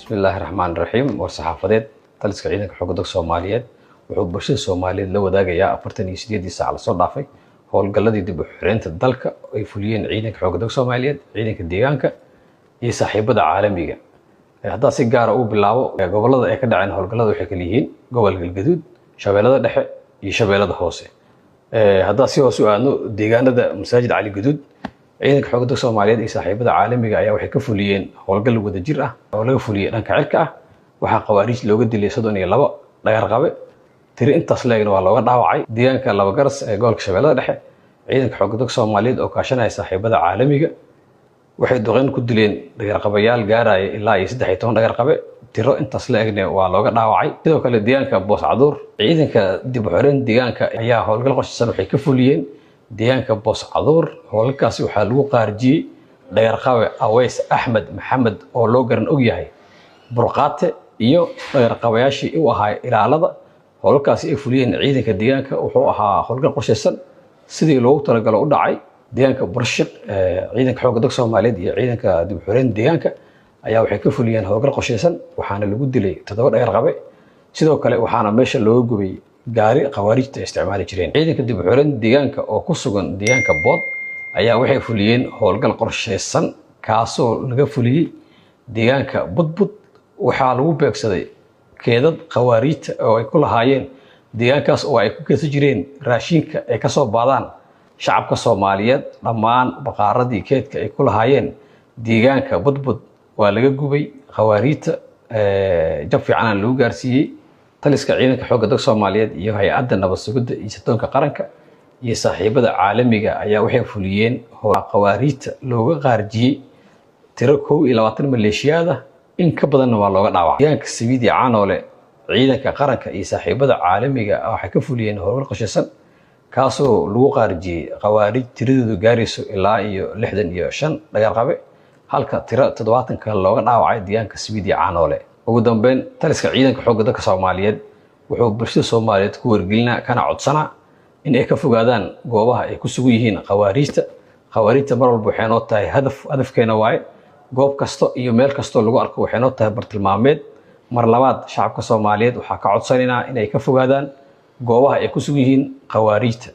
بسم الله الرحمن الرحيم والصحافات تلسك عيدك حقوق الصوماليات wuxuu bulshada Soomaaliyeed la wadaagayaa 48 saac la soo dhaafay howlgalladii dib u xiraynta dalka ay fuliyeen ciidanka xoogga Soomaaliyeed ciidanka deegaanka iyo saaxiibada caalamiga hadda si gaar ah u bilaabo gobolada ay ka dhaceen howlgallada waxay kala yihiin gobolka Galgaduud Shabeellada Dhexe iyo Shabeellada Hoose hadda si hoos u aadno deegaanada Masaajid Cali Gaduud ciidanka xoogga Soomaaliyeed iyo saaxiibada caalamiga ayaa waxay ka fuliyeen howlgal wadajir ah oo laga fuliyay dhanka cirka ah waxa qawaariij looga dilay 32 dhagar qabe tiri intaas leegna waa looga dhaawacay deegaanka laba garas ee gobolka Shabeellada Dhexe ciidanka xoogga Soomaaliyeed oo kaashanaya saaxiibada caalamiga waxay doqeen ku dileen dhagar qabayaal gaaraya ilaa 13 dhagar qabe tiro intaas leegna waa looga dhaawacay sidoo kale deegaanka Boos Caduur ciidanka dib u xirayn deegaanka ayaa howlgal qorshaysan waxay ka fuliyeen deegaanka Boos Caduur howlgalkaasi waxa lagu qaarjiyay dhagar qabe Aweys Axmed Maxamed oo loo garan og yahay burqaate iyo dhagar qabayaashii u ahaa ilaalada howlgalkaasi ay fuliyeen ciidanka deegaanka wuxuu ahaa howlgal qorshaysan sidii loogu talagalo u dhacay deegaanka Burshiq ciidanka xoogga Soomaaliyeed iyo ciidanka dib u xirayn deegaanka ayaa waxay ka fuliyeen howlgal qorshaysan waxaana lagu dilay 7 dhagar qabe sidoo kale waxaana meesha looga gubay gaari qawaariijta isticmaali jireen ciidanka dib u xirayn deegaanka oo ku sugan deegaanka Bood ayaa waxay fuliyeen howlgal qorshaysan kaasoo laga fuliyay deegaanka Budbud waxa lagu beegsaday keedad qawaariijta oo ay ku lahaayeen deegaankaas oo ay ku keensan jireen raashinka ay ka soo baadaan shacabka Soomaaliyeed dhammaan baqaaradii keedka ay ku lahaayeen deegaanka Budbud waa laga gubay qawaariijta jab fiican loo gaarsiiyay taliska ciidanka xoogga Soomaaliyeed iyo hay'adda nabad sugidda iyo sirdoonka qaranka iyo saaxiibada caalamiga ayaa waxay fuliyeen qawaariijta looga qaarjiyay tiro 22 maleeshiyada in ka badan waa looga dhaawacay deegaanka Sibiidi Caanoole ciidanka qaranka iyo saaxiibada caalamiga waxay ka fuliyeen howlgal qorshaysan kaasoo lagu qaarjiyay qawaariij tiradoodu gaarayso ilaa iyo 65 dhagar qabe halka tiro 70 kale looga dhaawacay deegaanka Sibiidi Caanoole ugu dambeyn taliska ciidanka xoogga Soomaaliyeed wuxuu bulshada Soomaaliyeed ku wargelinaa kana codsanaa in ay ka fogaadaan goobaha ay ku sugan yihiin qawaariijta mar walba waxay noo tahay hadafkeena waaye goob kasto iyo meel kasto lagu arko waxay noo tahay bartilmaameed mar labaad shacabka Soomaaliyeed waxa ka codsanaynaa in ay ka fogaadaan goobaha ay ku sugan yihiin qawaariijta